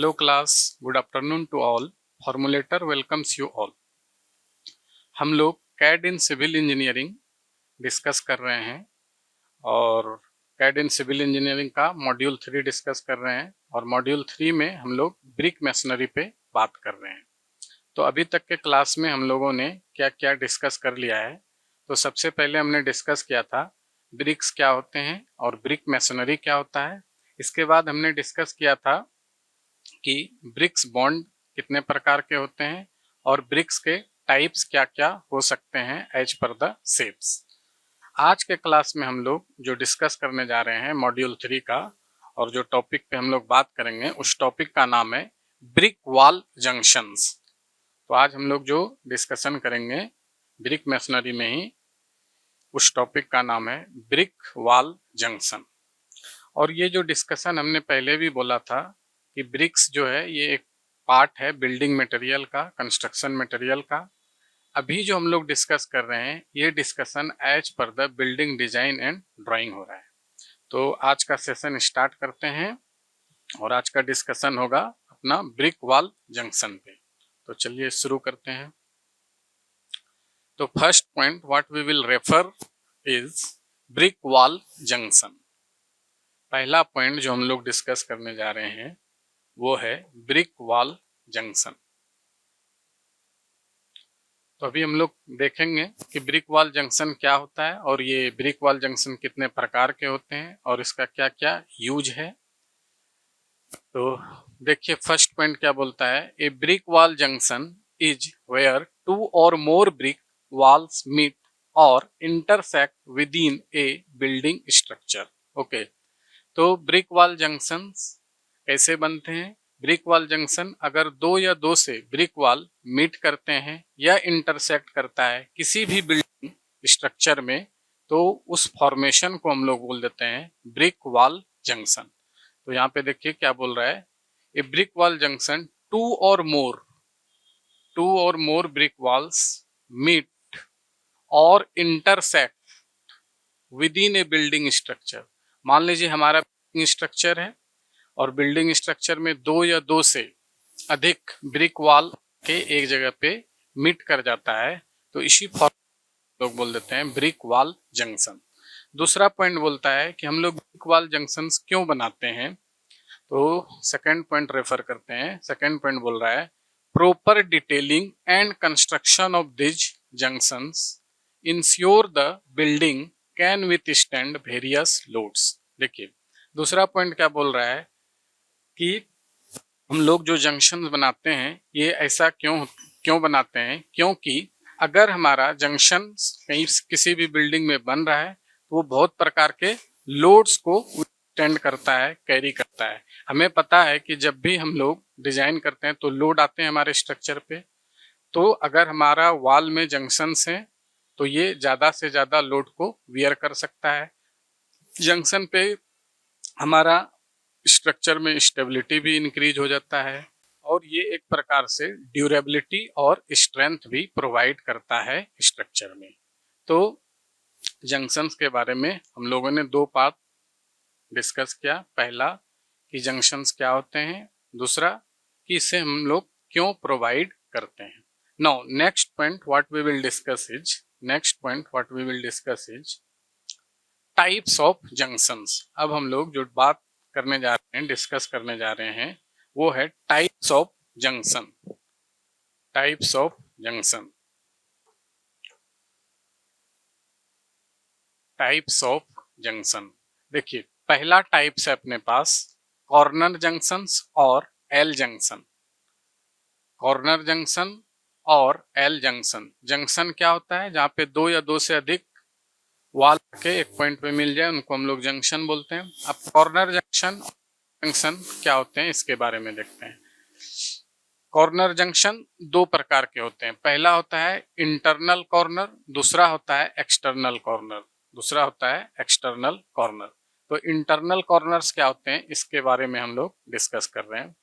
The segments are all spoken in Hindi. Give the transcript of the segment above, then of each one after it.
Hello class, good afternoon to all. Formulator welcomes you all. हम लोग CAD in civil engineering discuss कर रहे हैं और CAD इन सिविल इंजीनियरिंग का मॉड्यूल 3 डिस्कस कर रहे हैं और मॉड्यूल 3 में हम लोग ब्रिक मैसनरी पे बात कर रहे हैं। तो अभी तक के क्लास में हम लोगों ने क्या क्या डिस्कस कर लिया है। तो सबसे पहले हमने डिस्कस किया था ब्रिक्स क्या होते हैं और ब्रिक मैसनरी क्या होता है। इसके बाद हमने डिस्कस किया था कि ब्रिक्स बॉन्ड कितने प्रकार के होते हैं और ब्रिक्स के टाइप्स क्या क्या हो सकते हैं एज पर द शेप्स। आज के क्लास में हम लोग जो डिस्कस करने जा रहे हैं मॉड्यूल 3 का और जो टॉपिक पे हम लोग बात करेंगे उस टॉपिक का नाम है ब्रिक वॉल जंक्शंस। तो आज हम लोग जो डिस्कशन करेंगे ब्रिक मैसनरी में ही उस टॉपिक का नाम है ब्रिक वॉल जंक्शन। और ये जो डिस्कशन हमने पहले भी बोला था कि ब्रिक्स जो है ये एक पार्ट है बिल्डिंग मटेरियल का, कंस्ट्रक्शन मटेरियल का। अभी जो हम लोग डिस्कस कर रहे हैं ये discussion as per the building design and drawing हो रहा है। तो आज का सेशन स्टार्ट करते हैं और आज का डिस्कशन होगा अपना ब्रिक वॉल जंक्शन पे। तो चलिए शुरू करते हैं। तो first point what we will refer is brick wall junction. पहला पॉइंट जो हम लोग डिस्कस करने जा रहे हैं वो है ब्रिक वॉल जंक्शन। तो अभी हम लोग देखेंगे कि ब्रिक वॉल जंक्शन क्या होता है और ये ब्रिक वॉल जंक्शन कितने प्रकार के होते हैं और इसका क्या क्या यूज है। तो देखिए फर्स्ट पॉइंट क्या बोलता है, a brick wall junction is where two और मोर ब्रिक वॉल्स मीट और intersect within a building structure. Okay, तो ब्रिक वॉल जंक्शंस कैसे बनते हैं। ब्रिक वॉल जंक्शन अगर दो या दो से ब्रिक वॉल मीट करते हैं या इंटरसेक्ट करता है किसी भी बिल्डिंग स्ट्रक्चर में तो उस फॉर्मेशन को हम लोग बोल देते हैं ब्रिक वॉल जंक्शन। तो यहाँ पे देखिए क्या बोल रहा है, a brick wall junction to और मोर ब्रिक वॉल्स मीट और intersect within a building structure. मान लीजिए हमारा बिल्डिंग स्ट्रक्चर है और बिल्डिंग स्ट्रक्चर में दो या दो से अधिक ब्रिक वॉल के एक जगह पे मीट कर जाता है तो इसी फॉर्म लोग बोल देते हैं ब्रिक वॉल जंक्शन। दूसरा पॉइंट बोलता है कि हम लोग ब्रिक वॉल जंक्शंस क्यों बनाते हैं। तो सेकंड पॉइंट रेफर करते हैं। सेकंड पॉइंट बोल रहा है proper detailing and construction of this junctions ensure the building can withstand various loads. देखिए दूसरा पॉइंट क्या बोल रहा है कि हम लोग जो जंक्शन बनाते हैं ये ऐसा क्यों बनाते हैं, क्योंकि अगर हमारा जंक्शन कहीं किसी भी बिल्डिंग में बन रहा है तो वो बहुत प्रकार के लोड्स को विथस्टैंड करता है, कैरी करता है। हमें पता है कि जब भी हम लोग डिजाइन करते हैं तो लोड आते हैं हमारे स्ट्रक्चर पे। तो अगर हमारा वॉल में जंक्शंस हैं तो ये ज़्यादा से ज़्यादा लोड को वियर कर सकता है। जंक्शन पे हमारा स्ट्रक्चर में स्टेबिलिटी भी इंक्रीज हो जाता है और ये एक प्रकार से ड्यूरेबिलिटी और स्ट्रेंथ भी प्रोवाइड करता है स्ट्रक्चर में। तो जंक्शंस के बारे में हम लोगों ने दो पार्ट डिस्कस किया। पहला कि जंक्शंस क्या होते हैं, दूसरा कि इसे हम लोग क्यों प्रोवाइड करते हैं। Now next point what we will discuss is types of junctions. अब हम लोग जो बात करने जा रहे हैं, डिस्कस करने जा रहे हैं वो है types of junction. Types of junction, types of junction. देखिए पहला टाइप्स है अपने पास कॉर्नर जंक्शंस और एल जंक्शन। कॉर्नर जंक्शन और एल जंक्शन। जंक्शन क्या होता है, जहाँ पे दो या दो से अधिक वॉल के एक पॉइंट पे मिल जाए उनको हम लोग जंक्शन बोलते हैं। अब कॉर्नर जंक्शन क्या होते हैं इसके बारे में देखते हैं। कॉर्नर जंक्शन दो प्रकार के होते हैं। पहला होता है इंटरनल कॉर्नर, दूसरा होता है एक्सटर्नल कॉर्नर। तो इंटरनल कॉर्नर्स क्या होते हैं इसके बारे में हम लोग डिस्कस कर रहे हैं।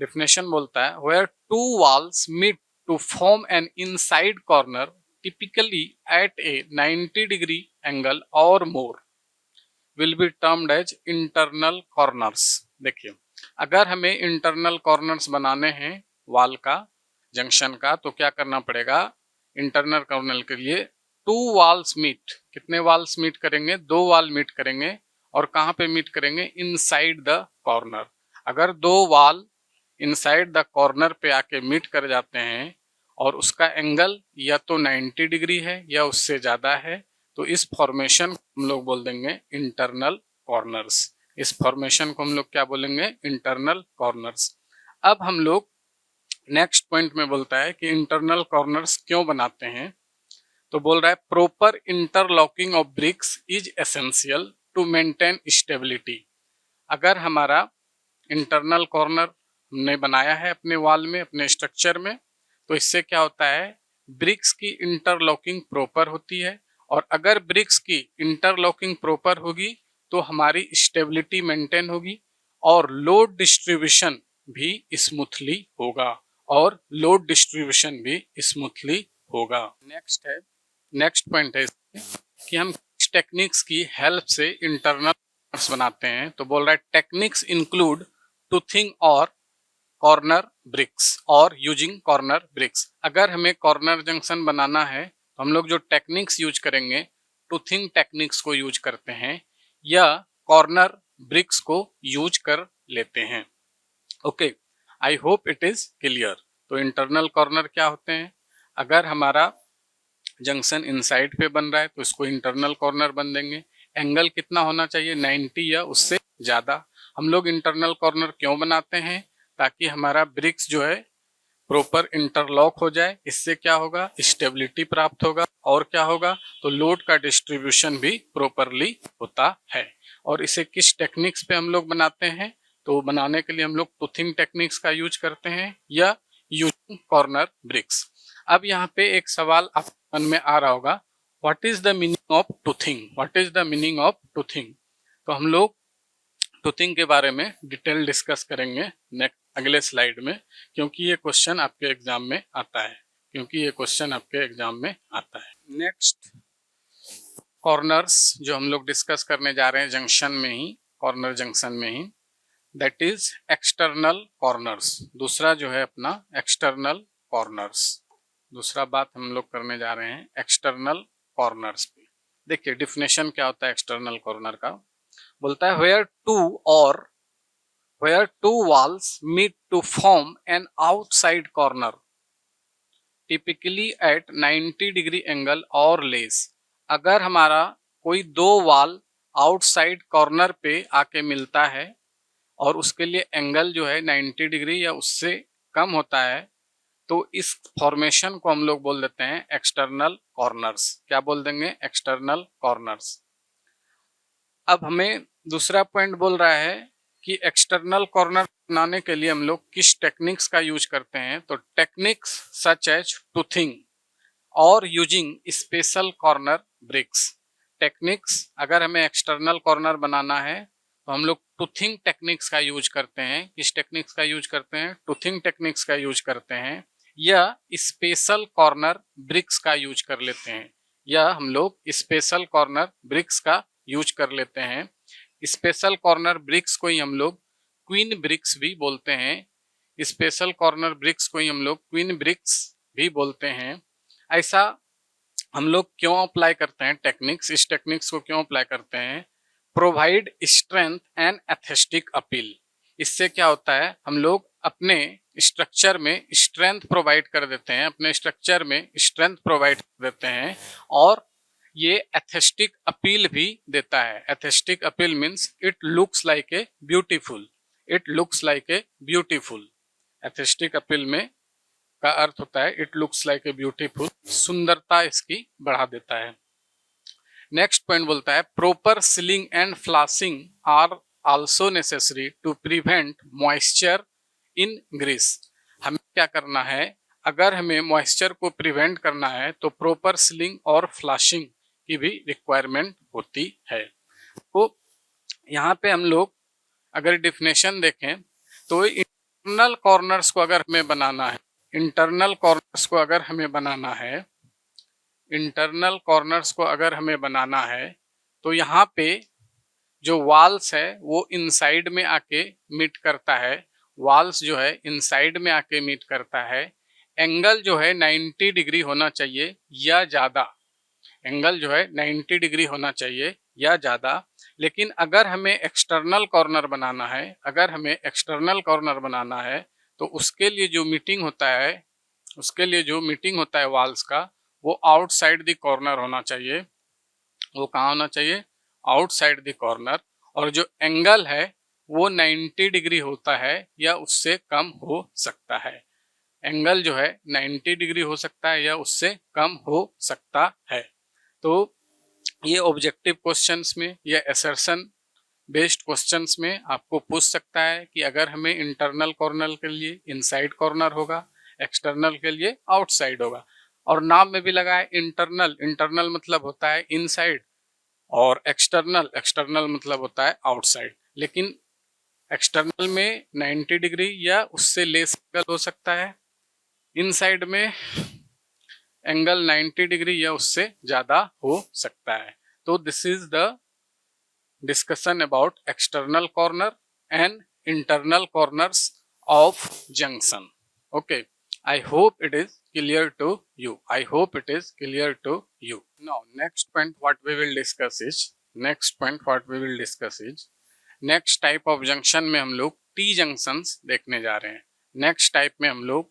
डिफिनेशन बोलता है where two walls meet to form an inside corner typically at a 90 degree angle or more will be termed as internal corners। देखिए अगर हमें इंटरनल कॉर्नर्स बनाने हैं वॉल का, जंक्शन का, तो क्या करना पड़ेगा? इंटरनल कॉर्नर के लिए 2 वॉल्स मीट, कितने वॉल्स मीट करेंगे? 2 वॉल मीट करेंगे। और कहाँ पे मीट करेंगे? Inside the corner. अगर 2 वॉल इनसाइड द कॉर्नर पे आके मीट कर जाते हैं और उसका एंगल या तो 90 डिग्री है या उससे ज़्यादा है, तो इस फॉर्मेशन हम लोग बोल देंगे इंटरनल कॉर्नर्स। इस फॉर्मेशन को हम लोग क्या बोलेंगे? Internal corners. अब हम लोग नेक्स्ट पॉइंट में बोलता है कि इंटरनल कॉर्नर्स क्यों बनाते हैं। तो बोल रहा है proper interlocking of bricks is essential to maintain stability. अगर हमारा इंटरनल कॉर्नर हमने बनाया है अपने वॉल में, अपने स्ट्रक्चर में, तो इससे क्या होता है? ब्रिक्स की इंटरलॉकिंग प्रॉपर होती है। और अगर ब्रिक्स की इंटरलॉकिंग प्रॉपर होगी तो हमारी स्टेबिलिटी मेंटेन होगी और लोड डिस्ट्रीब्यूशन भी स्मूथली होगा। और लोड डिस्ट्रीब्यूशन भी स्मूथली होगा। नेक्स्ट पॉइंट है कि हम किस टेक्निक्स की हेल्प से इंटरनल बनाते हैं। तो बोल रहा है टेक्निक्स इंक्लूड टूथिंग और कॉर्नर ब्रिक्स और यूजिंग कॉर्नर ब्रिक्स। अगर हमें कॉर्नर जंक्शन बनाना है तो हम लोग जो टेक्निक्स यूज करेंगे, टूथिंग टेक्निक्स को यूज करते हैं या कॉर्नर ब्रिक्स को यूज कर लेते हैं। Okay, I hope it is clear. तो इंटरनल कॉर्नर क्या होते हैं? अगर हमारा जंक्शन इनसाइड पे बन रहा है तो इसको इंटरनल कॉर्नर बन देंगे। एंगल कितना होना चाहिए? 90 या उससे ज़्यादा। हम लोग इंटरनल कॉर्नर क्यों बनाते हैं? ताकि हमारा ब्रिक्स जो है प्रॉपर इंटरलॉक हो जाए। इससे क्या होगा? स्टेबिलिटी प्राप्त होगा। और क्या होगा? तो लोड का डिस्ट्रीब्यूशन भी प्रॉपरली होता है। और इसे किस टेक्निक्स पे हम लोग बनाते हैं? तो बनाने के लिए हम लोग टूथिंग टेक्निक्स का यूज करते हैं या यूजिंग कॉर्नर ब्रिक्स। अब यहाँ पे एक सवाल आप मन में आ रहा होगा, what is the meaning of toothing? What is the meaning of toothing? तो हम लोग टूथिंग के बारे में डिटेल डिस्कस करेंगे नेक्स्ट अगले स्लाइड में, क्योंकि ये क्वेश्चन आपके एग्जाम में आता है। नेक्स्ट कॉर्नर्स जो हम लोग डिस्कस करने जा रहे हैं जंक्शन में ही, कॉर्नर जंक्शन में ही, दैट इज एक्सटर्नल कॉर्नर्स। दूसरा जो है अपना एक्सटर्नल कॉर्नर्स। दूसरा बात हम लोग करने जा रहे हैं एक्सटर्नल कॉर्नर्स पे। देखिए डिफिनेशन क्या होता है एक्सटर्नल कॉर्नर का। बोलता है where two walls meet to form an outside corner typically at 90 degree angle और लेस। अगर हमारा कोई 2 वॉल आउटसाइड कॉर्नर पे आके मिलता है और उसके लिए एंगल जो है 90 डिग्री या उससे कम होता है, तो इस फॉर्मेशन को हम लोग बोल देते हैं एक्सटर्नल कॉर्नर्स। क्या बोल देंगे? External corners. अब हमें दूसरा पॉइंट बोल रहा है कि एक्सटर्नल कॉर्नर बनाने के लिए हम लोग किस टेक्निक्स का यूज करते हैं। तो टेक्निक्स सच एज टूथिंग और using special corner bricks. Techniques, अगर हमें एक्सटर्नल कॉर्नर बनाना है तो हम लोग टूथिंग टेक्निक्स का यूज करते हैं। किस टेक्निक्स का यूज करते हैं? टूथिंग टेक्निक्स का यूज करते हैं या स्पेशल कॉर्नर ब्रिक्स का यूज कर लेते हैं। या हम लोग स्पेशल कॉर्नर ब्रिक्स का यूज कर लेते हैं। स्पेशल कॉर्नर ब्रिक्स को ही हम लोग क्वीन ब्रिक्स भी बोलते हैं। स्पेशल कॉर्नर ब्रिक्स को ही हम लोग क्वीन ब्रिक्स भी बोलते हैं। ऐसा हम लोग क्यों अप्लाई करते हैं टेक्निक्स? इस टेक्निक्स को क्यों अप्लाई करते हैं? Provide strength and aesthetic appeal. इससे क्या होता है? हम लोग अपने स्ट्रक्चर में स्ट्रेंथ प्रोवाइड कर देते हैं, अपने स्ट्रक्चर में स्ट्रेंथ प्रोवाइड कर देते हैं और ये एस्थेटिक अपील भी देता है। Aesthetic appeal means it looks like a beautiful. It looks like a beautiful. Aesthetic appeal में का अर्थ होता है it looks like a beautiful. सुंदरता इसकी बढ़ा देता है। नेक्स्ट पॉइंट बोलता है proper sealing and flashing are also necessary to prevent moisture ingress. हमें क्या करना है? अगर हमें मॉइस्चर को प्रिवेंट करना है तो प्रॉपर सीलिंग और फ्लाशिंग की भी रिक्वायरमेंट होती है। तो यहाँ पे हम लोग अगर डिफिनेशन देखें तो इंटरनल कॉर्नर्स को अगर हमें बनाना है, इंटरनल कॉर्नर्स को अगर हमें बनाना है, इंटरनल कॉर्नर्स को अगर हमें बनाना है तो यहाँ पे जो वाल्स है वो इनसाइड में आके मीट करता है, वाल्स जो है इनसाइड में आके मीट करता है। एंगल जो है 90 डिग्री होना चाहिए या ज़्यादा, एंगल जो है 90 डिग्री होना चाहिए या ज़्यादा। लेकिन अगर हमें एक्सटर्नल कॉर्नर बनाना है, अगर हमें एक्सटर्नल कॉर्नर बनाना है तो उसके लिए जो मीटिंग होता है, उसके लिए जो मीटिंग होता है वाल्स का, वो आउटसाइड द कॉर्नर होना चाहिए। वो कहाँ होना चाहिए? Outside the corner. और जो एंगल है वो 90 डिग्री होता है या उससे कम हो सकता है। एंगल जो है 90 डिग्री हो सकता है या उससे कम हो सकता है। तो ये ऑब्जेक्टिव क्वेश्चंस में या असर्शन बेस्ड क्वेश्चंस में आपको पूछ सकता है कि अगर हमें इंटरनल कॉर्नर के लिए इनसाइड कॉर्नर होगा, एक्सटर्नल के लिए आउटसाइड होगा। और नाम में भी लगा है इंटरनल, इंटरनल मतलब होता है इनसाइड, और एक्सटर्नल, एक्सटर्नल मतलब होता है आउटसाइड। लेकिन एक्सटर्नल में 90 डिग्री या उससे लेस एंगल हो सकता है, इनसाइड में एंगल 90 डिग्री या उससे ज़्यादा हो सकता है। तो this is the discussion about external corner and internal corners of junction. Okay, I hope it is clear to you. I hope it is clear to you. Now next point what we will discuss is, next point what we will discuss is, next type of junction में हम लोग T junctions देखने जा रहे हैं। next type में हम लोग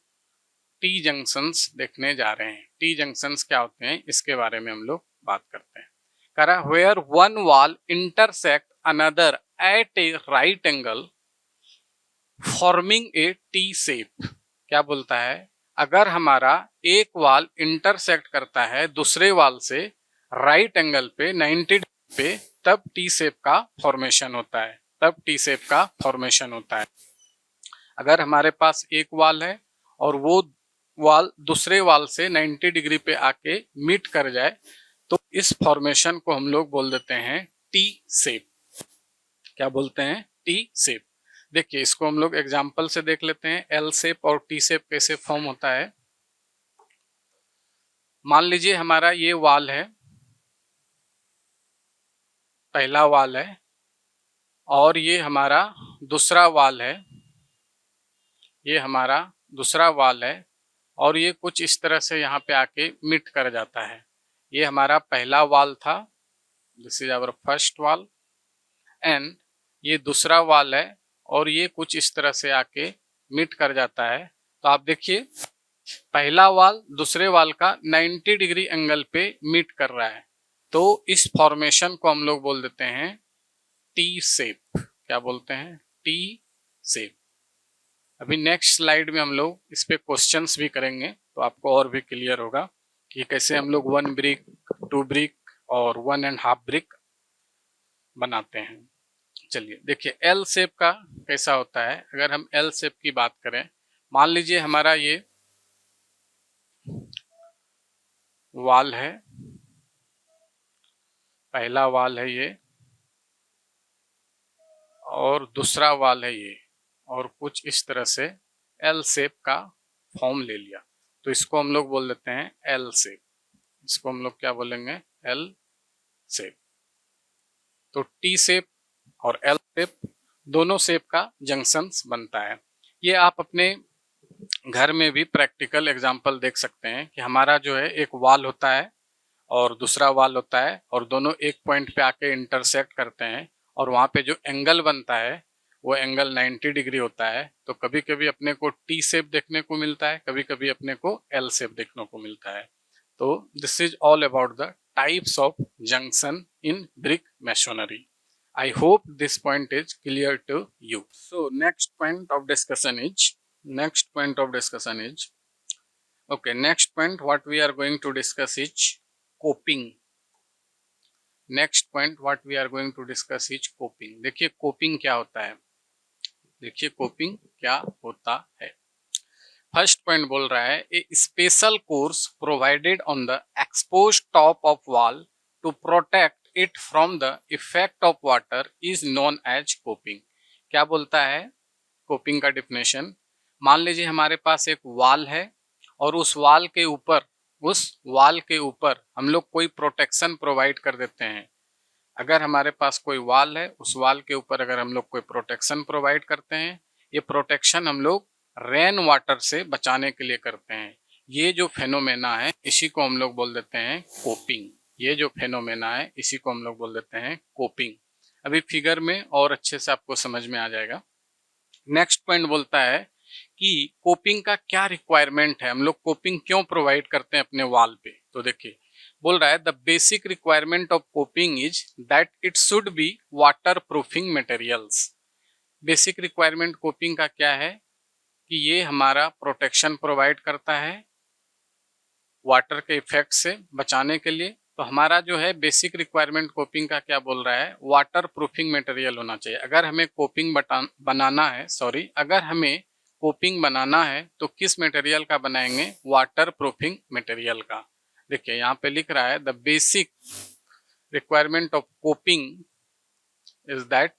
T junctions देखने जा रहे हैं। T junctions क्या होते हैं इसके बारे में हम लोग बात करते हैं। करा where one wall intersect another at a right angle forming a T shape। क्या बोलता है? अगर हमारा एक वाल इंटरसेक्ट करता है दूसरे वाल से राइट एंगल पे 90 डिग्री पे, तब टी शेप का फॉर्मेशन होता है, तब टी शेप का फॉर्मेशन होता है। अगर हमारे पास एक वाल है और वो वाल दूसरे वाल से 90 डिग्री पे आके मीट कर जाए तो इस फॉर्मेशन को हम लोग बोल देते हैं टी शेप। क्या बोलते हैं? T shape. देखिए इसको हम लोग एग्जांपल से देख लेते हैं, एल शेप और टी शेप कैसे फॉर्म होता है। मान लीजिए हमारा ये वाल है, पहला वाल है, और ये हमारा दूसरा वाल है, ये हमारा दूसरा वाल है, और ये कुछ इस तरह से यहाँ पे आके मीट कर जाता है। ये हमारा पहला वाल था, दिस इज आवर फर्स्ट वाल, एंड ये दूसरा वाल है और ये कुछ इस तरह से आके मीट कर जाता है। तो आप देखिए पहला वाल दूसरे वाल का 90 डिग्री एंगल पे मीट कर रहा है, तो इस फॉर्मेशन को हम लोग बोल देते हैं टी शेप। क्या बोलते हैं? T shape. अभी नेक्स्ट स्लाइड में हम लोग इस पे क्वेश्चंस भी करेंगे तो आपको और भी क्लियर होगा कि कैसे हम लोग 1 ब्रिक, 2 ब्रिक और 1.5 ब्रिक बनाते हैं। चलिए देखिए एल शेप का कैसा होता है। अगर हम एल शेप की बात करें, मान लीजिए हमारा ये वाल है, पहला वाल है ये, और दूसरा वाल है ये, और कुछ इस तरह से एल शेप का फॉर्म ले लिया, तो इसको हम लोग बोल देते हैं एल शेप। इसको हम लोग क्या बोलेंगे? L shape. तो टी शेप और एल शेप दोनों शेप का जंक्शंस बनता है। ये आप अपने घर में भी प्रैक्टिकल एग्जांपल देख सकते हैं कि हमारा जो है एक वाल होता है और दूसरा वाल होता है, और दोनों एक पॉइंट पे आके इंटरसेक्ट करते हैं, और वहाँ पे जो एंगल बनता है वो एंगल 90 डिग्री होता है। तो कभी कभी अपने को टी शेप देखने को मिलता है, कभी कभी अपने को एल शेप देखने को मिलता है। तो this is all about the types of junction in brick masonry. I hope this point is clear to you. So next point of discussion is, okay, next point what we are going to discuss is coping. Next point what we are going to discuss is coping. देखिए coping क्या होता है, देखिए coping क्या होता है। फर्स्ट पॉइंट बोल रहा है a special course provided on the exposed top of wall to protect it from the effect of water is known as coping. क्या बोलता है कोपिंग का डिफिनेशन? मान लीजिए हमारे पास एक वाल है और उस वाल के ऊपर हम लोग कोई प्रोटेक्शन प्रोवाइड कर देते हैं। अगर हमारे पास कोई वाल है, उस वाल के ऊपर अगर हम लोग कोई प्रोटेक्शन प्रोवाइड करते हैं, ये प्रोटेक्शन हम लोग रेन वाटर से बचाने के लिए करते हैं। ये जो फेनोमेना है इसी को हम लोग बोल देते हैं कोपिंग। ये जो फेनोमेना है इसी को हम लोग बोल देते हैं कोपिंग। अभी फिगर में और अच्छे से आपको समझ में आ जाएगा। नेक्स्ट पॉइंट बोलता है कि कोपिंग का क्या रिक्वायरमेंट है, हम लोग कोपिंग क्यों प्रोवाइड करते हैं अपने वॉल पे। तो देखिए बोल रहा है the basic requirement of coping is that it should be water proofing materials. Basic requirement coping का क्या है कि ये हमारा प्रोटेक्शन प्रोवाइड करता है वाटर के इफेक्ट से बचाने के लिए। तो हमारा जो है बेसिक रिक्वायरमेंट कोपिंग का क्या बोल रहा है, वाटर प्रूफिंग मटेरियल होना चाहिए। अगर हमें कोपिंग बनाना है, अगर हमें कोपिंग बनाना है तो किस मटेरियल का बनाएंगे, वाटर प्रूफिंग मटेरियल का। देखिए यहाँ पे लिख रहा है the basic requirement of coping is that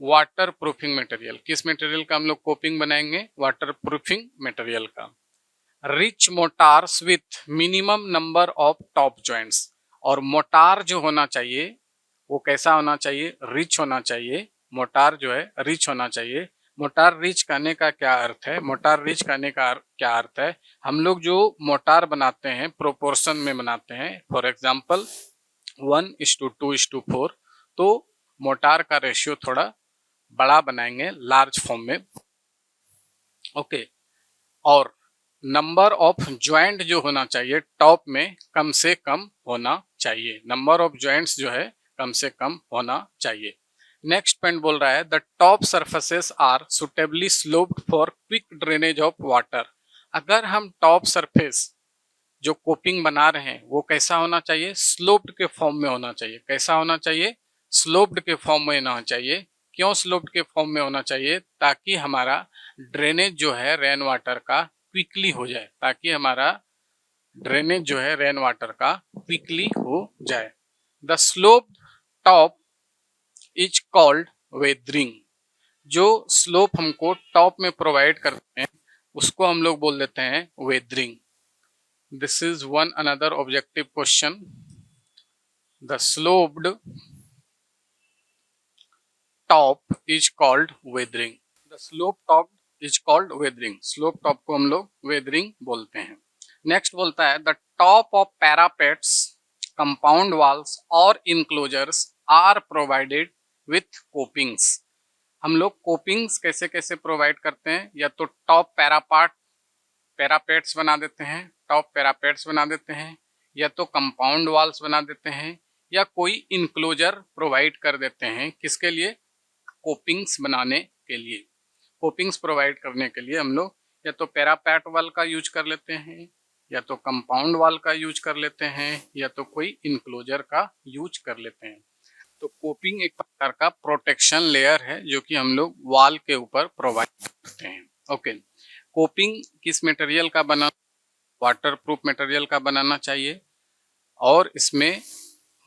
water proofing material. किस मटेरियल का हम लोग कोपिंग बनाएंगे, वाटर प्रूफिंग मटेरियल का। Rich motors with minimum number of top joints. और मोटार जो होना चाहिए वो कैसा होना चाहिए, रिच होना चाहिए। मोटार जो है रिच होना चाहिए। मोटार रिच करने का क्या अर्थ है, मोटार रिच करने का क्या अर्थ है, हम लोग जो मोटार बनाते हैं प्रोपोर्शन में बनाते हैं। फॉर एग्जांपल 1:2:4, तो मोटार का रेशियो थोड़ा बड़ा बनाएंगे लार्ज फॉर्म में। ओके। और नंबर ऑफ ज्वाइंट जो होना चाहिए टॉप में कम से कम होना चाहिए। नंबर ऑफ ज्वाइंट्स जो है कम से कम होना चाहिए। नेक्स्ट पॉइंट बोल रहा है the top surfaces are suitably sloped for quick drainage of water. अगर हम टॉप सरफेस जो कोपिंग बना रहे हैं वो कैसा होना चाहिए, स्लोप्ड के फॉर्म में होना चाहिए। कैसा होना चाहिए, स्लोप्ड के फॉर्म में होना चाहिए। क्यों स्लोप्ड के फॉर्म में होना चाहिए, ताकि हमारा ड्रेनेज जो है रेन वाटर का क्विकली हो जाए, ताकि हमारा ड्रेनेज जो है रेन वाटर का क्विकली हो जाए। The slope top is called weathering. जो स्लोप हमको टॉप में प्रोवाइड करते हैं उसको हम लोग बोल देते हैं weathering. This is one another objective question. The sloped top is called weathering. The slope top is called weathering. Slope top को हम लोग वेदरिंग बोलते हैं। नेक्स्ट बोलता है the top of parapets, compound walls और enclosures are provided with copings. हम लोग कोपिंग्स कैसे कैसे प्रोवाइड करते हैं, या तो टॉप पैरापेट्स बना देते हैं, टॉप पैरापेट्स बना देते हैं, या तो कंपाउंड वॉल्स बना देते हैं, या कोई इनक्लोजर प्रोवाइड कर देते हैं। किसके लिए, कोपिंग्स बनाने के लिए। कोपिंग्स प्रोवाइड करने के लिए हम लोग या तो पैरापेट वाल का यूज कर लेते हैं, या तो कंपाउंड वाल का यूज कर लेते हैं, या तो कोई इनक्लोजर का यूज कर लेते हैं। तो कोपिंग एक प्रकार का प्रोटेक्शन लेयर है जो कि हम लोग वॉल के ऊपर प्रोवाइड करते हैं। ओके। कोपिंग किस मटेरियल का बना, वाटर प्रूफ मटेरियल का बनाना चाहिए। और इसमें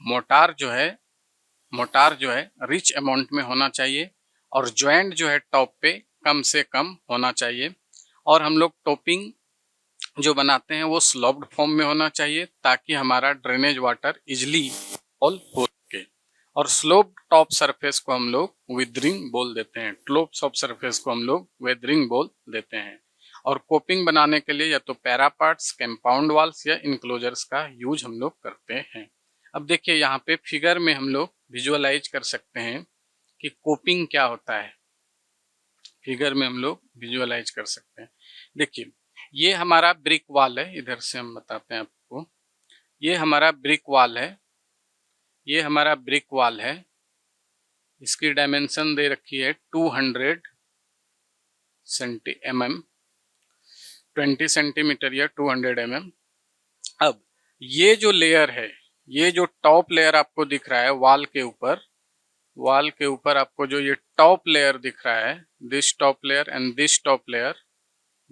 मोटार जो है रिच अमाउंट में होना चाहिए। और ज्वाइंट जो है टॉप पे कम से कम होना चाहिए। और हम लोग टॉपिंग जो बनाते हैं वो स्लोप्ड फॉर्म में होना चाहिए, ताकि हमारा ड्रेनेज वाटर इजिली फॉल हो सके। और स्लोप टॉप सरफेस को हम लोग वेदरिंग बोल देते हैं। स्लोप टॉप सरफेस को हम लोग वेदरिंग बोल देते हैं। और कोपिंग बनाने के लिए या तो पैरापार्ट्स, कंपाउंड वॉल्स या इनक्लोजर्स का यूज हम लोग करते हैं। अब देखिए यहाँ पे फिगर में हम लोग विजुअलाइज कर सकते हैं कि कोपिंग क्या होता है। फिगर में हम लोग विजुअलाइज कर सकते हैं। देखिए ये हमारा ब्रिक वॉल है, इधर से हम बताते हैं आपको। ये हमारा ब्रिक वॉल है, ये हमारा ब्रिक वॉल है। इसकी डायमेंशन दे रखी है 200 mm, 20 सेंटीमीटर या 200 mm। अब ये जो लेयर है, ये जो टॉप लेयर आपको दिख रहा है वॉल के ऊपर आपको जो ये टॉप लेयर दिख रहा है, this top layer and this top layer,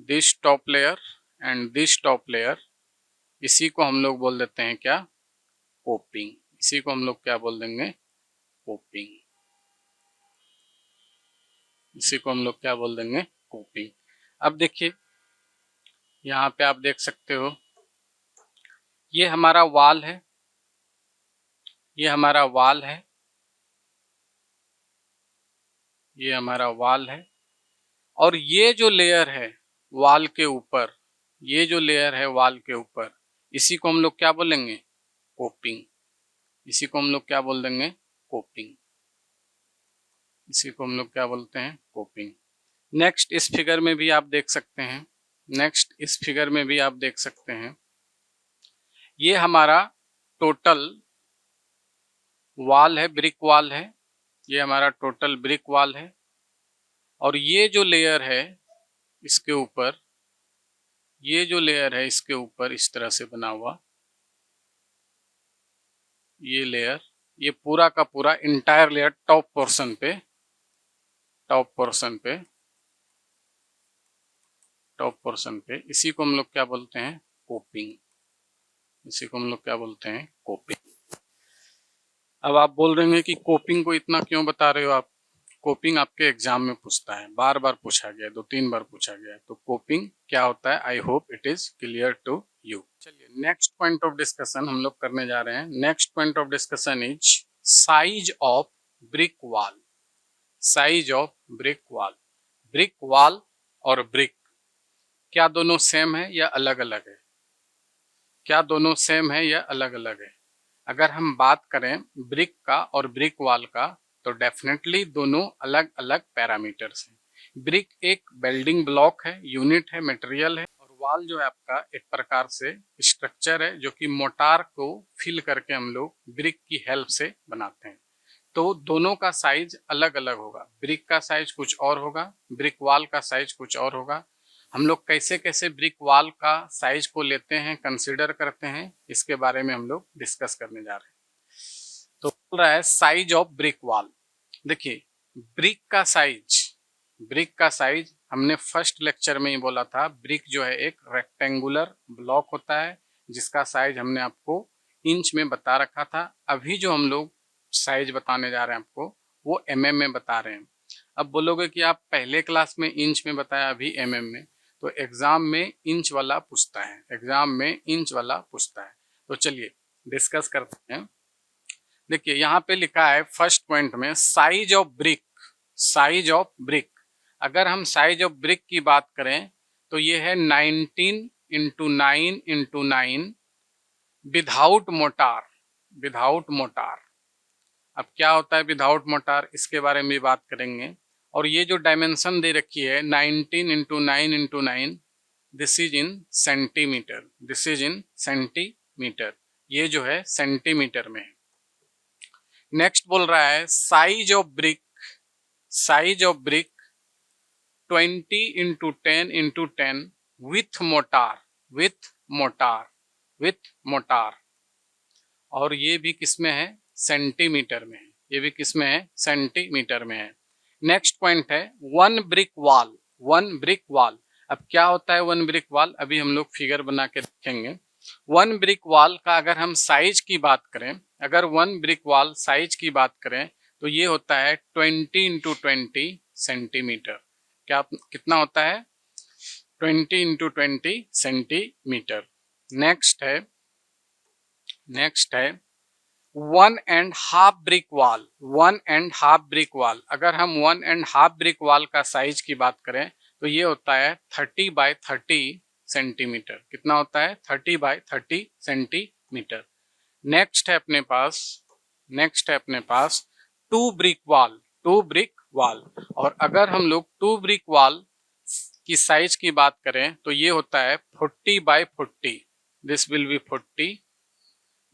this top layer and this top layer, इसी को हम लोग बोल देते हैं क्या, कोपिंग। इसी को हम लोग क्या बोल देंगे, कोपिंग। इसी को हम लोग क्या बोल देंगे, कोपिंग। अब देखिए यहाँ पे आप देख सकते हो ये हमारा वॉल है, ये हमारा वाल है, ये हमारा वाल है। और ये जो लेयर है वाल के ऊपर, ये जो लेयर है वाल के ऊपर, इसी को हम लोग क्या बोलेंगे? कोपिंग। इसी को हम लोग क्या बोल देंगे? कोपिंग। इसी को हम लोग क्या बोलते हैं? कोपिंग। नेक्स्ट इस फिगर में भी आप देख सकते हैं, नेक्स्ट इस फिगर में भी आप देख सकते हैं, ये हमारा टोटल वाल है, ब्रिक वाल है। ये हमारा टोटल ब्रिक वाल है। और ये जो लेयर है इसके ऊपर, ये जो लेयर है इसके ऊपर इस तरह से बना हुआ, ये लेयर, ये पूरा का पूरा इंटायर लेयर टॉप पोर्शन पे, टॉप पोर्शन पे, टॉप पोर्शन पे, इसी को हम लोग क्या बोलते हैं? कोपिंग। इसी को हम लोग क्या बोलते हैं? कोपिंग। अब आप बोल रहे हैं कि कोपिंग को इतना क्यों बता रहे हो आप? कोपिंग आपके एग्जाम में पूछता है, बार बार पूछा गया है, 2-3 बार पूछा गया है। तो कोपिंग क्या होता है? I hope it is clear to you. चलिए नेक्स्ट पॉइंट ऑफ डिस्कशन हम लोग करने जा रहे हैं। Next point of discussion is size of brick wall. Size of brick wall. Brick wall और ब्रिक क्या दोनों सेम है या अलग अलग है? क्या दोनों सेम है या अलग अलग है? अगर हम बात करें ब्रिक का और ब्रिक वॉल का, तो डेफिनेटली दोनों अलग अलग पैरामीटर्स हैं। ब्रिक एक बिल्डिंग ब्लॉक है, यूनिट है, मटेरियल है, और वॉल जो है आपका एक प्रकार से स्ट्रक्चर है जो कि मोटार को फिल करके हम लोग ब्रिक की हेल्प से बनाते हैं। तो दोनों का साइज अलग अलग होगा। ब्रिक का साइज कुछ और होगा, ब्रिक वॉल का साइज कुछ और होगा। हम लोग कैसे कैसे ब्रिक वॉल का साइज को लेते हैं, कंसीडर करते हैं, इसके बारे में हम लोग डिस्कस करने जा रहे हैं। तो बोल रहा है साइज ऑफ ब्रिक वॉल। देखिए ब्रिक का साइज, ब्रिक का साइज हमने फर्स्ट लेक्चर में ही बोला था, ब्रिक जो है एक रेक्टेंगुलर ब्लॉक होता है जिसका साइज हमने आपको इंच में बता रखा था। अभी जो हम लोग साइज बताने जा रहे हैं आपको वो mm में बता रहे हैं। अब बोलोगे कि आप पहले क्लास में इंच में बताया, अभी mm में, तो एग्जाम में इंच वाला पूछता है, एग्जाम में इंच वाला पूछता है। तो चलिए डिस्कस करते हैं। देखिए यहाँ पे लिखा है फर्स्ट पॉइंट में size of brick. Size of brick, अगर हम साइज ऑफ ब्रिक की बात करें तो ये है 19 into 9 into 9 without motor. Without motor, अब क्या होता है विदाउट मोटार, इसके बारे में भी बात करेंगे। और ये जो डायमेंशन दे रखी है 19 into 9 into 9, this is in centimetre, this is in centimetre, ये जो है सेंटीमीटर में है। नेक्स्ट बोल रहा है size of brick, size of brick 20 into 10 into 10 with motor, with motor, with motor. और ये भी किसमें है? सेंटीमीटर में है। ये भी किसमें है? सेंटीमीटर में है। नेक्स्ट पॉइंट है one brick wall. One brick wall, अब क्या होता है वन ब्रिक वॉल, अभी हम लोग फिगर बना के देखेंगे। वन ब्रिक वॉल का अगर हम साइज की बात करें, अगर वन ब्रिक वॉल साइज की बात करें तो ये होता है 20 इंटू 20 सेंटीमीटर। क्या कितना होता है? 20 इंटू 20 सेंटीमीटर। नेक्स्ट है, नेक्स्ट है 1.5 ब्रिक वॉल। 1.5 ब्रिक वॉल, अगर हम 1.5 ब्रिक वॉल का साइज की बात करें तो ये होता है 30 बाय 30 सेंटीमीटर। कितना होता है? 30 बाय 30 सेंटीमीटर। नेक्स्ट है अपने पास, नेक्स्ट है अपने पास 2 ब्रिक वॉल। 2 ब्रिक वॉल, और अगर हम लोग 2 ब्रिक वॉल की साइज की बात करें तो ये होता है 40 by 40। This will be 40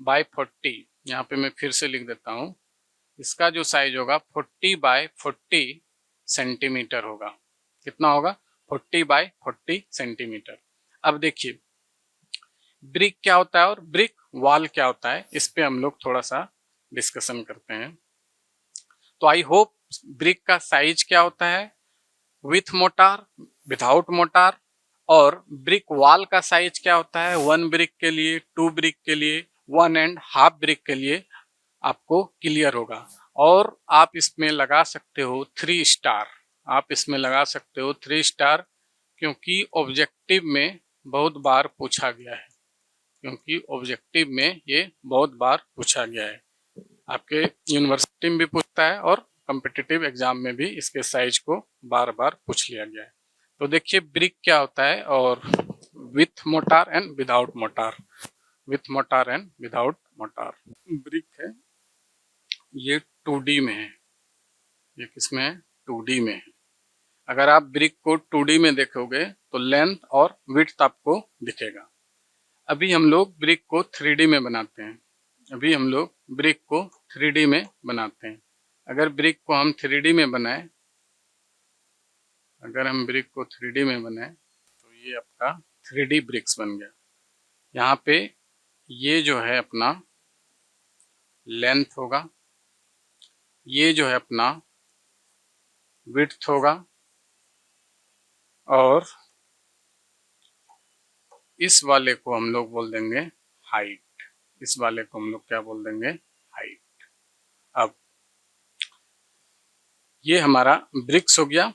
by 40। यहाँ पे मैं फिर से लिख देता हूँ, इसका जो साइज होगा 40 बाय 40 सेंटीमीटर होगा। कितना होगा? 40 बाय 40 सेंटीमीटर। अब देखिए ब्रिक क्या होता है और ब्रिक वॉल क्या होता है, इस पे हम लोग थोड़ा सा डिस्कशन करते हैं। तो आई होप ब्रिक का साइज क्या होता है विथ मोटार, विदाउट मोटार, और ब्रिक वॉल का साइज क्या होता है 1 ब्रिक के लिए, 2 ब्रिक के लिए, 1.5 ब्रिक के लिए आपको क्लियर होगा। और आप इसमें लगा सकते हो 3 स्टार, आप इसमें लगा सकते हो 3 स्टार, क्योंकि ऑब्जेक्टिव में बहुत बार पूछा गया है, क्योंकि ऑब्जेक्टिव में ये बहुत बार पूछा गया है। आपके यूनिवर्सिटी में भी पूछता है और कॉम्पिटिटिव एग्जाम में भी इसके साइज को बार बार पूछ लिया गया है। तो देखिए ब्रिक क्या होता है, और with motor and without motor, with motor and without motor. Brick है ये 2D में है, ये किसमें है, 2D में है। अगर आप ब्रिक को 2D में देखोगे तो लेंथ और विड्थ आपको दिखेगा। अभी हम लोग ब्रिक को 3D में बनाते हैं, अभी हम लोग ब्रिक को 3D में बनाते हैं। अगर ब्रिक को हम 3D में बनाए, अगर हम ब्रिक को 3D में बनाए तो ये आपका 3D ब्रिक्स बन गया। यहाँ पे ये जो है अपना लेंथ होगा, ये जो है अपना विड्थ होगा, और इस वाले को हम लोग बोल देंगे हाइट, इस वाले को हम लोग क्या बोल देंगे, हाइट। अब ये हमारा ब्रिक्स हो गया,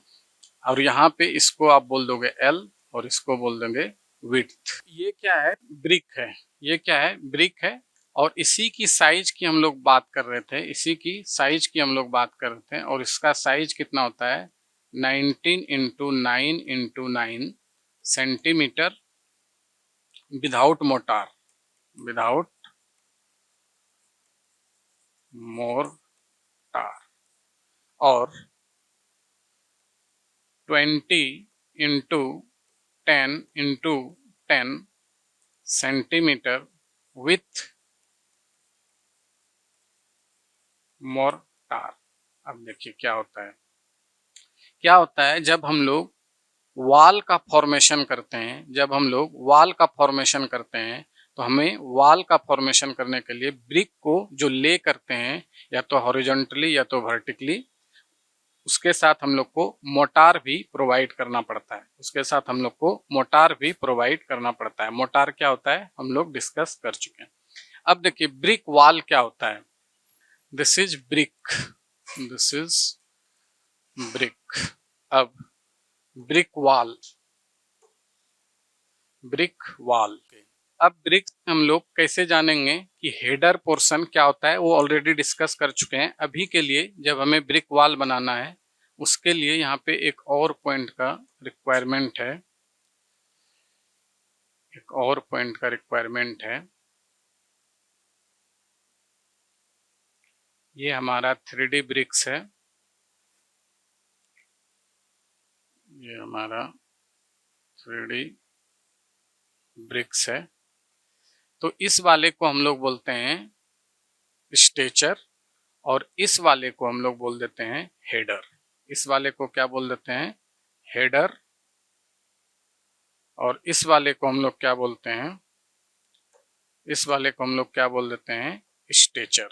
और यहाँ पे इसको आप बोल दोगे एल और इसको बोल देंगे विड्थ। ये क्या है, ब्रिक है, ये क्या है, ब्रिक है। और इसी की साइज की हम लोग बात कर रहे थे, इसी की साइज की हम लोग बात कर रहे थे, और इसका साइज कितना होता है, 19 into 9 into 9 centimetre without motor, without motor, और 20 into 10 into 10 centimetre with mortar. अब देखिए क्या होता है, क्या होता है जब हम लोग वॉल का फॉर्मेशन करते हैं, जब हम लोग वॉल का फॉर्मेशन करते हैं तो हमें वॉल का फॉर्मेशन करने के लिए ब्रिक को जो ले करते हैं, या तो हॉरिजॉन्टली या तो वर्टिकली, उसके साथ हम लोग को मोटार भी प्रोवाइड करना पड़ता है, उसके साथ हम लोग को मोटार भी प्रोवाइड करना पड़ता है। मोटार क्या होता है हम लोग डिस्कस कर चुके हैं। अब देखिए ब्रिक वॉल क्या होता है, this is brick, this is brick. अब ब्रिक वॉल, ब्रिक वॉल, अब ब्रिक हम लोग कैसे जानेंगे कि हेडर पोर्शन क्या होता है, वो ऑलरेडी डिस्कस कर चुके हैं। अभी के लिए जब हमें ब्रिक वॉल बनाना है उसके लिए यहाँ पे एक और पॉइंट का रिक्वायरमेंट है, एक और पॉइंट का रिक्वायरमेंट है। ये हमारा 3D ब्रिक्स है, ये हमारा 3D ब्रिक्स है। तो इस वाले को हम लोग बोलते हैं स्ट्रेचर, और इस वाले को हम लोग बोल देते हैं हेडर। इस वाले को क्या बोल देते हैं, हेडर, और इस वाले को हम लोग क्या बोलते हैं, इस वाले को हम लोग क्या बोल देते हैं, स्ट्रेचर।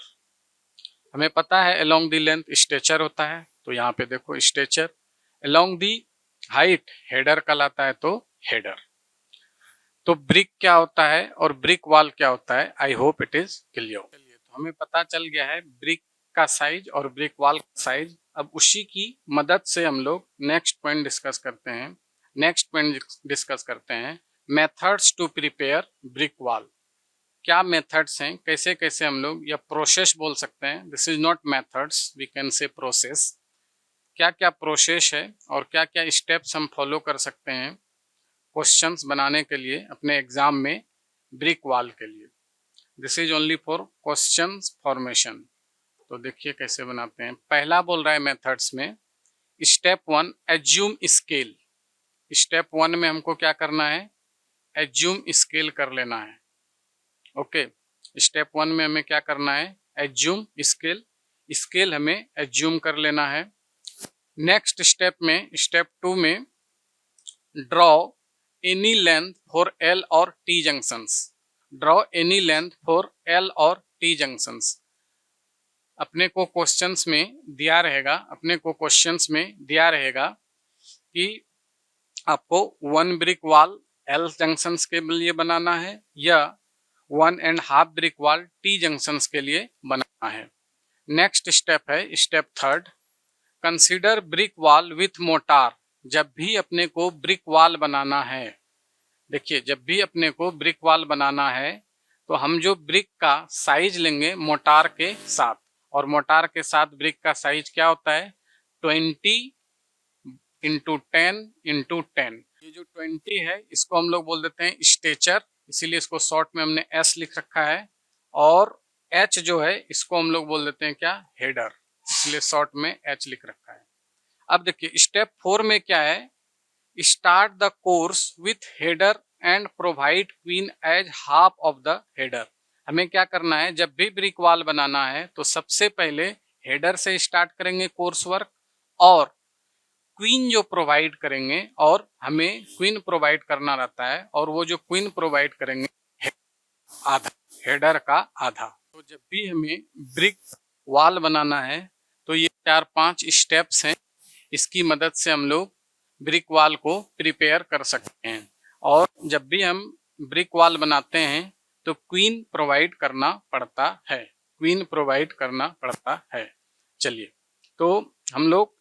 हमें पता है अलोंग दी लेंथ स्ट्रेचर होता है, तो यहाँ पे देखो stretcher, along the height header कहलाता है, तो हेडर। तो ब्रिक क्या होता है और ब्रिक वॉल क्या होता है, I hope it is clear. तो हमें पता चल गया है ब्रिक का साइज और ब्रिक वॉल का साइज। अब उसी की मदद से हम लोग नेक्स्ट पॉइंट डिस्कस करते हैं, नेक्स्ट पॉइंट डिस्कस करते हैं methods to prepare brick wall. क्या मेथड्स हैं, कैसे कैसे हम लोग, या प्रोसेस बोल सकते हैं, this is not methods, we can say process. क्या क्या प्रोसेस है और क्या क्या स्टेप्स हम फॉलो कर सकते हैं क्वेश्चंस बनाने के लिए अपने एग्जाम में ब्रिक वॉल के लिए। This is only for questions formation. तो देखिए कैसे बनाते हैं। पहला बोल रहा है मेथड्स में, स्टेप 1 एज्यूम स्केल। स्टेप 1 में हमको क्या करना है, एज्यूम स्केल कर लेना है। ओके, स्टेप 1 में हमें क्या करना है, एज्यूम स्केल, स्केल हमें एज्यूम कर लेना है। नेक्स्ट स्टेप में, स्टेप 2 में draw any length for L और T junctions. Draw any length for L और टी जंक्शंस। अपने को क्वेश्चंस में दिया रहेगा, अपने को क्वेश्चंस में दिया रहेगा कि आपको 1 ब्रिक वॉल एल जंक्शंस के लिए बनाना है या 1.5 ब्रिक वॉल टी जंक्शंस के लिए बनाना है। नेक्स्ट स्टेप है step 3, consider brick wall with motor. जब भी अपने को ब्रिक वॉल बनाना है, देखिए जब भी अपने को ब्रिक वॉल बनाना है तो हम जो ब्रिक का साइज लेंगे मोटार के साथ, और मोटार के साथ ब्रिक का साइज क्या होता है 20 इंटू 10 ये जो 20 है इसको हम लोग बोल देते हैं स्टेचर, इसीलिए इसको शॉर्ट में हमने एस लिख रखा है। और एच जो है इसको हम लोग बोल देते हैं क्या हेडर, इसलिए शॉर्ट में एच लिख रखा है। अब देखिए स्टेप 4 में क्या है, start the course with header and provide queen as half of the header. हमें क्या करना है, जब भी ब्रिक वॉल बनाना है तो सबसे पहले हेडर से स्टार्ट करेंगे कोर्स वर्क, और क्वीन जो प्रोवाइड करेंगे, और हमें क्वीन प्रोवाइड करना रहता है, और वो जो क्वीन प्रोवाइड करेंगे आधा, हेडर का आधा। तो जब भी हमें ब्रिक वॉल बनाना है तो ये 4-5 स्टेप्स हैं, इसकी मदद से हम लोग ब्रिक वॉल को प्रिपेयर कर सकते हैं। और जब भी हम ब्रिक वॉल बनाते हैं तो क्वीन प्रोवाइड करना पड़ता है, क्वीन प्रोवाइड करना पड़ता है। चलिए तो हम लोग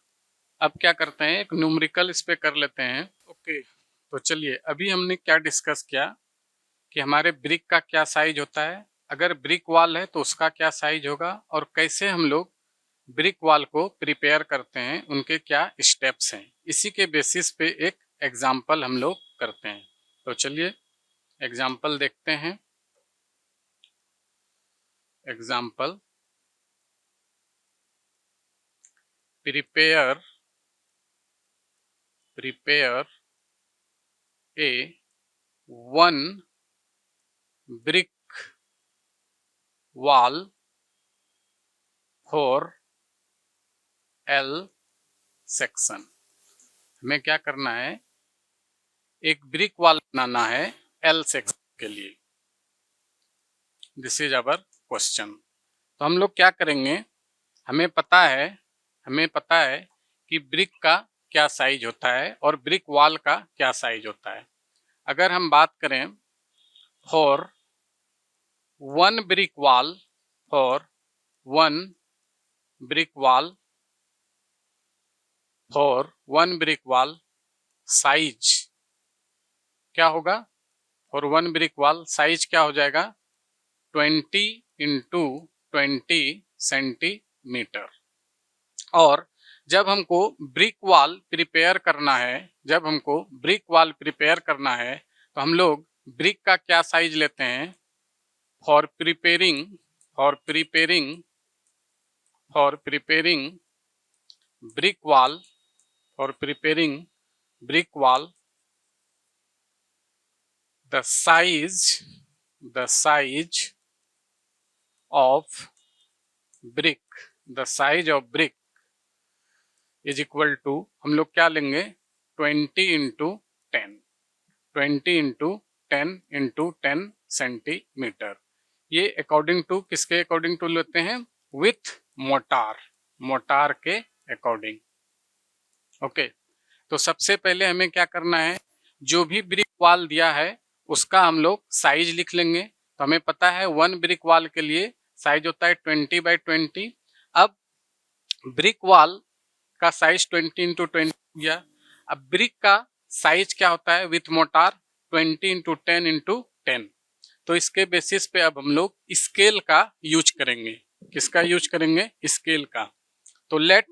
अब क्या करते हैं, एक न्यूमेरिकल इस पे कर लेते हैं। ओके, तो चलिए अभी हमने क्या डिस्कस किया कि हमारे ब्रिक का क्या साइज होता है, अगर ब्रिक वॉल है तो उसका क्या साइज होगा, और कैसे हम लोग ब्रिक वॉल को प्रिपेयर करते हैं, उनके क्या स्टेप्स हैं। इसी के बेसिस पे एक एग्जाम्पल हम लोग करते हैं। तो चलिए एग्जाम्पल देखते हैं। Example, prepare a 1 brick wall for L section. हमें क्या करना है, एक ब्रिक वॉल बनाना है L सेक्शन के लिए। This is our question. तो हम लोग क्या करेंगे, हमें पता है कि ब्रिक का क्या साइज होता है और ब्रिक वॉल का क्या साइज होता है। अगर हम बात करें for one brick wall, for one brick wall, for one brick wall size क्या होगा, for one brick wall size क्या हो जाएगा 20 इंटू 20 सेंटीमीटर। और जब हमको ब्रिक वॉल प्रिपेयर करना है, जब हमको ब्रिक वॉल प्रिपेयर करना है तो हम लोग ब्रिक का क्या साइज लेते हैं, for preparing brick wall, for preparing brick wall the size of brick is equal to, हम लोग क्या लेंगे 20 इंटू 10 सेंटीमीटर। ये अकॉर्डिंग टू किसके अकॉर्डिंग टू लेते हैं, विथ मोटार के अकॉर्डिंग। ओके, तो सबसे पहले हमें क्या करना है, जो भी ब्रिक वॉल दिया है उसका हम लोग साइज लिख लेंगे। तो हमें पता है वन ब्रिक वॉल के लिए साइज होता है 20 बाई 20। अब ब्रिक वॉल का साइज 20 इंटू 20 गया। अब ब्रिक का साइज क्या होता है विथ मोटार 20 इंटू 10 इंटू 10। तो इसके बेसिस पे अब हम लोग स्केल का यूज करेंगे। किसका यूज करेंगे, स्केल का। तो late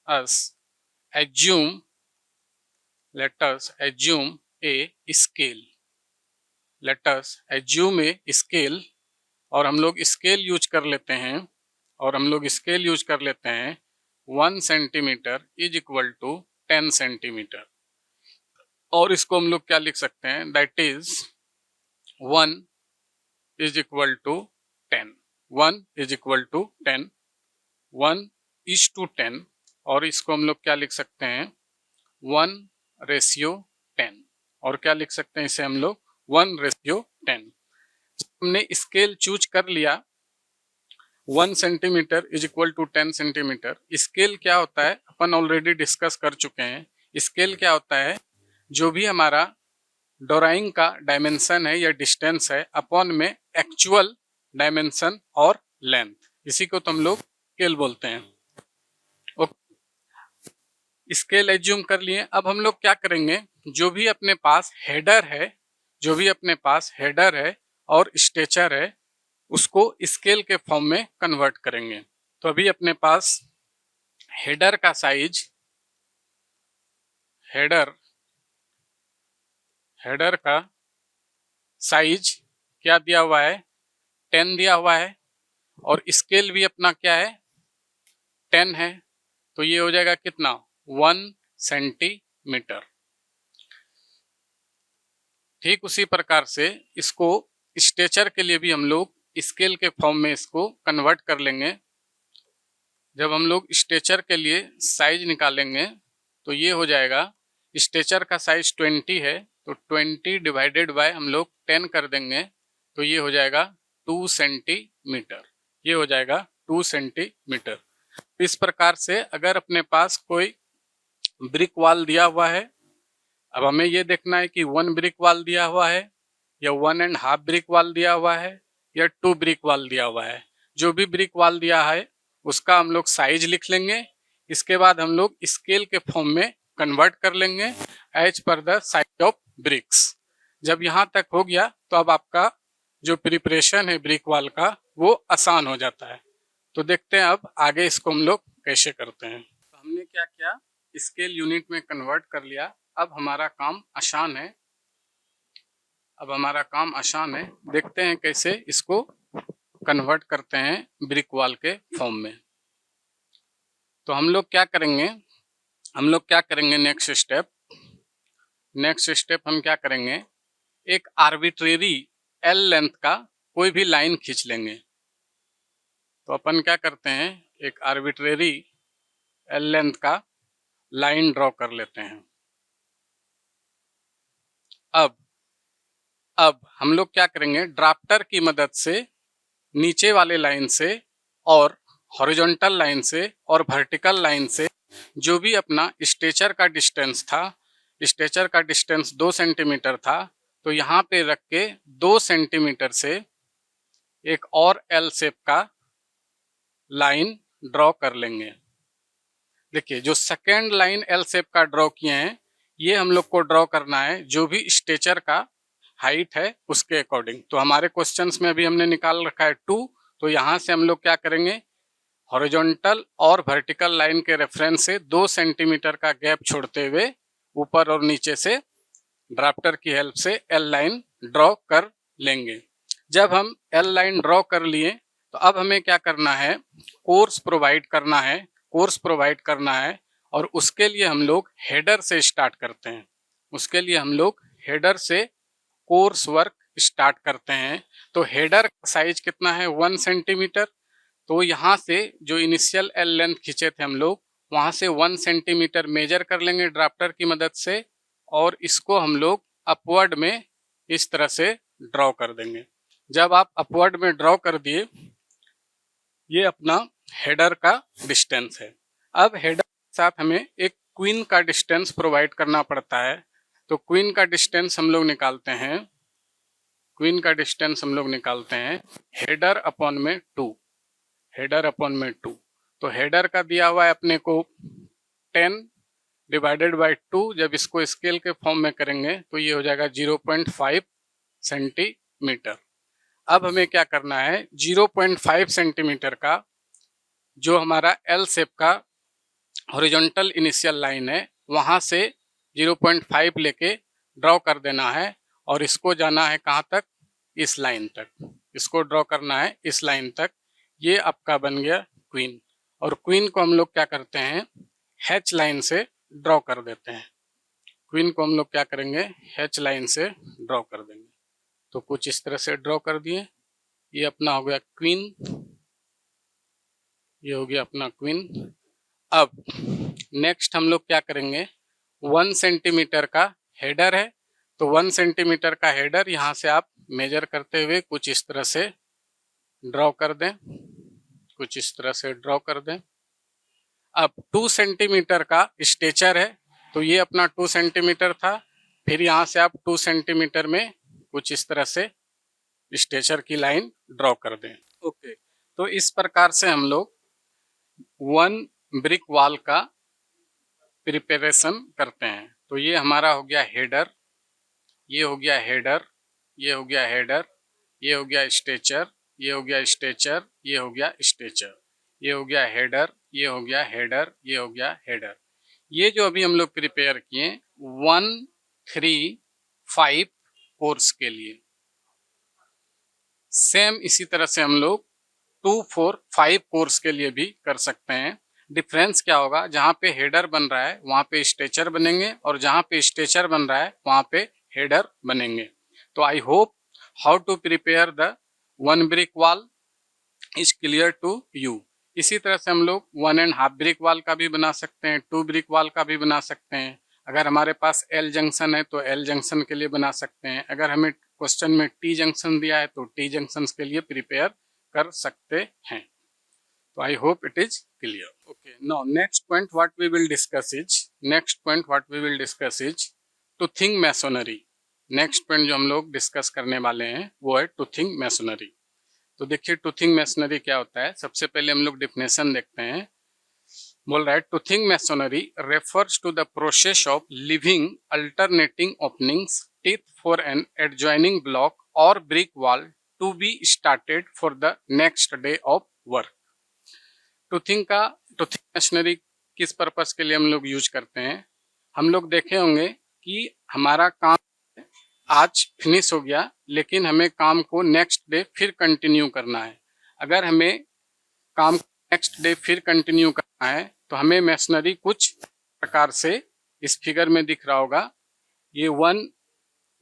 us assume a scale, और हम लोग स्केल यूज कर लेते हैं 1 centimetre is equal to 10 centimetre. और इसको हम लोग क्या लिख सकते हैं, that is 1 is equal to 10, 1 is equal to 10, 1:10। और इसको हम लोग क्या लिख सकते हैं 1:10। और क्या लिख सकते हैं इसे हम लोग 1:10। हमने स्केल चूज कर लिया 1 centimetre is equal to 10 centimetre. Scale क्या होता है अपन ऑलरेडी डिस्कस कर चुके हैं। स्केल क्या होता है, जो भी हमारा ड्राइंग का डायमेंशन है या डिस्टेंस है अपॉन में एक्चुअल डायमेंशन और लेंथ, इसी को तो हम लोग स्केल बोलते हैं। स्केल एज्यूम कर लिए। अब हम लोग क्या करेंगे, जो भी अपने पास हेडर है, जो भी अपने पास हेडर है और स्ट्रेचर है उसको स्केल के फॉर्म में कन्वर्ट करेंगे। तो अभी अपने पास हेडर का साइज, हेडर का साइज क्या दिया हुआ है, 10 दिया हुआ है, और स्केल भी अपना क्या है, 10 है। तो ये हो जाएगा कितना, 1 सेंटीमीटर। ठीक उसी प्रकार से इसको स्ट्रेचर के लिए भी हम लोग स्केल के फॉर्म में इसको कन्वर्ट कर लेंगे। जब हम लोग स्ट्रेचर के लिए साइज निकालेंगे तो ये हो जाएगा, स्ट्रेचर का साइज 20 है तो 20 डिवाइडेड बाय हम लोग 10 कर देंगे तो ये हो जाएगा 2 सेंटीमीटर। ये हो जाएगा 2 सेंटीमीटर। इस प्रकार से अगर अपने पास कोई ब्रिक वॉल दिया हुआ है, अब हमें ये देखना है कि 1 ब्रिक वॉल दिया हुआ है या 1.5 ब्रिक वॉल दिया हुआ है या 2 ब्रिक वॉल दिया हुआ है। जो भी ब्रिक वॉल दिया है उसका हम लोग साइज लिख लेंगे। इसके बाद हम लोग स्केल के फॉर्म में कन्वर्ट कर लेंगे as per the size of BRICS. जब यहाँ तक हो गया तो अब आपका जो प्रिपरेशन है ब्रिक वॉल का वो आसान हो जाता है। तो देखते हैं अब आगे इसको हम लोग कैसे करते हैं। तो हमने क्या किया, स्केल यूनिट में कन्वर्ट कर लिया। अब हमारा काम आसान है, देखते हैं कैसे इसको कन्वर्ट करते हैं ब्रिक वॉल के फॉर्म में। तो हम लोग क्या करेंगे, नेक्स्ट स्टेप हम क्या करेंगे, एक आर्बिट्रेरी एल लेंथ का कोई भी लाइन खींच लेंगे। तो अपन क्या करते हैं, एक आर्बिट्रेरी एल लेंथ का लाइन ड्रॉ कर लेते हैं। अब हम लोग क्या करेंगे, ड्राफ्टर की मदद से नीचे वाले लाइन से और हॉरिजॉन्टल लाइन से और वर्टिकल लाइन से जो भी अपना स्ट्रेचर का डिस्टेंस था, स्ट्रेचर का डिस्टेंस 2 सेंटीमीटर था, तो यहाँ पे रख के 2 सेंटीमीटर से एक और एल शेप का लाइन ड्रॉ कर लेंगे। देखिए जो सेकेंड लाइन एल शेप का ड्रॉ किए हैं ये हम लोग को ड्रॉ करना है जो भी स्ट्रेचर का हाइट है उसके अकॉर्डिंग। तो हमारे क्वेश्चंस में अभी हमने निकाल रखा है 2, तो यहाँ से हम लोग क्या करेंगे, हॉरिजॉन्टल और वर्टिकल लाइन के रेफरेंस से 2 सेंटीमीटर का गैप छोड़ते हुए ऊपर और नीचे से ड्राफ्टर की हेल्प से एल लाइन ड्रॉ कर लेंगे। जब हम एल लाइन ड्रॉ कर लिए तो अब हमें क्या करना है, कोर्स प्रोवाइड करना है और उसके लिए हम लोग हेडर से स्टार्ट करते हैं। हेडर से कोर्स वर्क स्टार्ट करते हैं। तो हेडर का साइज कितना है, 1 सेंटीमीटर। तो यहाँ से जो इनिशियल एल लेंथ खींचे थे हम लोग वहाँ से 1 सेंटीमीटर मेजर कर लेंगे ड्राफ्टर की मदद से और इसको हम लोग अपवर्ड में इस तरह से ड्रॉ कर देंगे। जब आप अपवर्ड में ड्रॉ कर दिए, ये अपना हेडर का डिस्टेंस है। अब हेडर के साथ हमें एक क्वीन का डिस्टेंस प्रोवाइड करना पड़ता है। तो क्वीन का डिस्टेंस हम लोग निकालते हैं, हेडर अपॉन में 2। तो हेडर का दिया हुआ है अपने को 10 डिवाइडेड बाय 2। जब इसको स्केल के फॉर्म में करेंगे तो ये हो जाएगा 0.5 सेंटीमीटर। अब हमें क्या करना है, 0.5 सेंटीमीटर का जो हमारा एल शेप का हॉरिजॉन्टल इनिशियल लाइन है वहाँ से 0.5 लेके ड्रॉ कर देना है और इसको जाना है कहाँ तक, इस लाइन तक। इसको ड्रॉ करना है इस लाइन तक। ये आपका बन गया क्वीन, और क्वीन को हम लोग क्या करते हैं, हैच लाइन से ड्रॉ कर देते हैं। क्वीन को हम लोग क्या करेंगे, हैच लाइन से ड्रॉ कर देंगे। तो कुछ इस तरह से ड्रॉ कर दिए। ये अपना हो गया क्वीन, ये हो गया अपना क्वीन। अब नेक्स्ट हम लोग क्या करेंगे, 1 सेंटीमीटर का हेडर है तो 1 सेंटीमीटर का हेडर यहाँ से आप मेजर करते हुए कुछ इस तरह से ड्रॉ कर दें। अब 2 सेंटीमीटर का स्ट्रेचर है तो ये अपना 2 सेंटीमीटर था, फिर यहाँ से आप 2 सेंटीमीटर में कुछ इस तरह से स्ट्रेचर की लाइन ड्रॉ कर दें। ओके, तो इस प्रकार से हम लोग 1 ब्रिक वॉल का प्रिपरेशन करते हैं। तो ये हमारा हो गया हेडर, ये हो गया हेडर, ये हो गया स्ट्रेचर, ये हो गया स्ट्रेचर, ये हो गया स्ट्रेचर, ये हो गया हेडर, ये हो गया हेडर, ये हो गया हेडर। ये जो अभी हम लोग प्रिपेयर किए 1, 3, 5 कोर्स के लिए, सेम इसी तरह से हम लोग 2, 4, 5 कोर्स के लिए भी कर सकते हैं। डिफरेंस क्या होगा, जहाँ पे हेडर बन रहा है वहाँ पे स्ट्रेचर बनेंगे और जहाँ पे स्ट्रेचर बन रहा है वहाँ पे हेडर बनेंगे। तो I hope how to prepare the 1 brick wall is clear to you. इसी तरह से हम लोग 1.5 ब्रिक वॉल का भी बना सकते हैं, 2 ब्रिक वॉल का भी बना सकते हैं। अगर हमारे पास एल जंक्शन है तो एल जंक्शन के लिए बना सकते हैं। अगर हमें क्वेश्चन में टी जंक्शन दिया है तो टी जंक्शन के लिए प्रिपेयर कर सकते हैं। तो I hope it is clear. Okay, now next point what we will discuss is toothing masonry. Next point जो हम लोग डिस्कस करने वाले हैं वो है टूथिंग मैसोनरी। तो देखिए टूथिंग मैसोनरी क्या होता है। सबसे पहले हम लोग डिफिनेशन देखते हैं। बोल रहा है toothing masonry refers to the process of leaving alternating openings teeth for an adjoining block और brick wall to be started for the next day of work. Toothing masonry किस पर्पस के लिए हम लोग यूज करते हैं। हम लोग देखे होंगे कि हमारा काम आज फिनिश हो गया, लेकिन हमें काम को नेक्स्ट डे फिर कंटिन्यू करना है। अगर हमें काम नेक्स्ट डे फिर कंटिन्यू करना है तो हमें मैसनरी कुछ प्रकार से इस फिगर में दिख रहा होगा, ये 1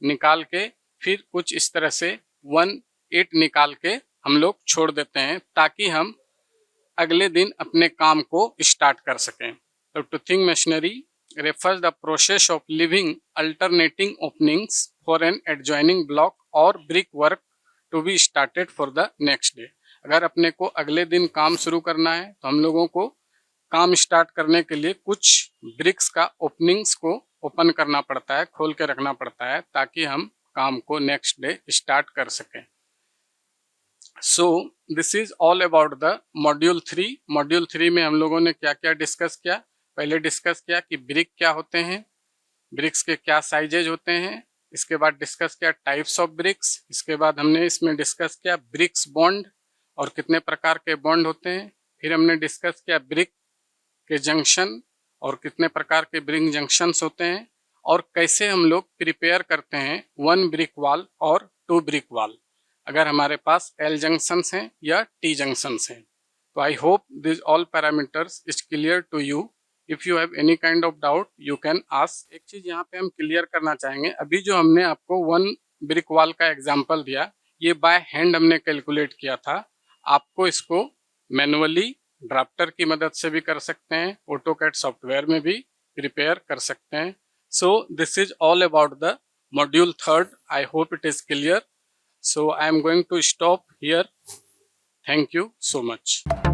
निकाल के फिर कुछ इस तरह से 1, 8 निकाल के हम लोग छोड़ देते हैं ताकि हम अगले दिन अपने काम को स्टार्ट कर सकें। तो toothing machinery refers the process of leaving alternating openings for an adjoining block or brickwork to be started for the next day। अगर अपने को अगले दिन काम शुरू करना है तो हम लोगों को काम स्टार्ट करने के लिए कुछ ब्रिक्स का ओपनिंग्स को ओपन करना पड़ता है, खोल के रखना पड़ता है ताकि हम काम को नेक्स्ट डे स्टार्ट कर सकें। So this is all about the module 3। Module 3 में हम लोगों ने क्या क्या डिस्कस किया। पहले डिस्कस किया कि ब्रिक क्या होते हैं, ब्रिक्स के क्या साइजेज होते हैं। इसके बाद डिस्कस किया टाइप्स ऑफ ब्रिक्स। इसके बाद हमने इसमें डिस्कस किया ब्रिक्स बॉन्ड और कितने प्रकार के बॉन्ड होते हैं। फिर हमने डिस्कस किया ब्रिक के जंक्शन और कितने प्रकार के ब्रिक जंक्शंस होते हैं और कैसे हम लोग प्रिपेयर करते हैं 1 ब्रिक वॉल और 2 ब्रिक वॉल अगर हमारे पास एल जंक्शंस हैं या टी जंक्शंस हैं। तो I hope this all parameters is clear to you. If you have any kind of doubt you can ask. एक चीज यहाँ पे हम क्लियर करना चाहेंगे, अभी जो हमने आपको 1 ब्रिक वॉल का एग्जांपल दिया ये बाय हैंड हमने कैलकुलेट किया था। आपको इसको मैनुअली ड्राफ्टर की मदद से भी कर सकते हैं, ऑटोकैड सॉफ्टवेयर में भी प्रिपेयर कर सकते हैं। So this is all about the module 3। I hope it is clear. So I am going to stop here. Thank you so much.